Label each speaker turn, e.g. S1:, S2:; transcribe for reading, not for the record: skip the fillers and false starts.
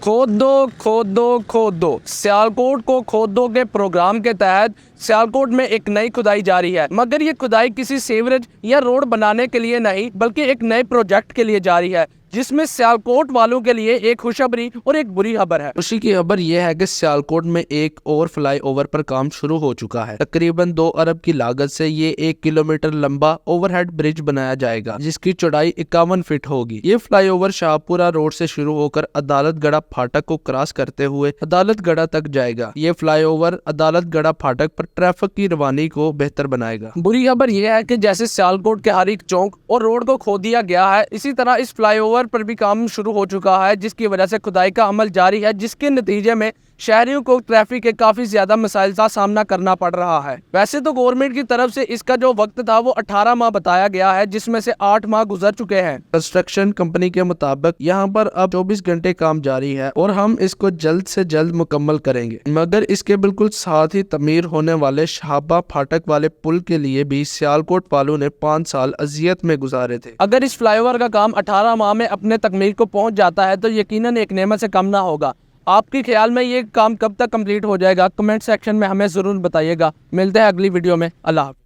S1: खोदो सियालकोट को खोदो के प्रोग्राम के तहत सियालकोट में एक नई खुदाई जारी है, मगर ये खुदाई किसी सीवरेज या रोड बनाने के लिए नहीं बल्कि एक नए प्रोजेक्ट के लिए जारी है, जिसमें सियालकोट वालों के लिए एक खुशखबरी और एक बुरी खबर है।
S2: खुशी की खबर यह है कि सियालकोट में एक और फ्लाई ओवर पर काम शुरू हो चुका है। तकरीबन 2 अरब की लागत से ये 1 किलोमीटर लंबा ओवरहेड ब्रिज बनाया जाएगा, जिसकी चौड़ाई 51 फीट होगी। ये फ्लाई ओवर शाहपुरा रोड से शुरू होकर अदालतगढ़ा फाटक को क्रॉस करते हुए अदालतगढ़ा तक जाएगा। ये फ्लाई ओवर अदालतगढ़ा फाटक पर ट्रैफिक की रवानी को बेहतर बनाएगा।
S1: बुरी खबर यह है कि जैसे सियालकोट के हर एक चौक और रोड को खोद दिया गया है, इसी तरह इस फ्लाईओवर पर भी काम शुरू हो चुका है, जिसकी वजह से खुदाई का अमल जारी है, जिसके नतीजे में शहरियों को ट्रैफिक के काफी ज्यादा मसाइल का सामना करना पड़ रहा है। वैसे तो गवर्नमेंट की तरफ से इसका जो वक्त था वो 18 माह बताया गया है, जिसमें से 8 माह गुजर चुके हैं।
S2: कंस्ट्रक्शन कंपनी के मुताबिक यहाँ पर अब 24 घंटे काम जारी है और हम इसको जल्द से जल्द मुकम्मल करेंगे। मगर इसके बिल्कुल साथ ही तमीर होने वाले शाहबा फाटक वाले पुल के लिए भी सियालकोट वालों ने 5 साल अजियत में गुजारे थे।
S1: अगर इस फ्लाईओवर का काम 18 माह में अपने तकमील को पहुंच जाता है तो यकीनन एक नेमत से कम ना होगा। आपके ख्याल में ये काम कब तक कंप्लीट हो जाएगा? कमेंट सेक्शन में हमें ज़रूर बताइएगा। मिलते हैं अगली वीडियो में। अल्लाह हाफ़िज़।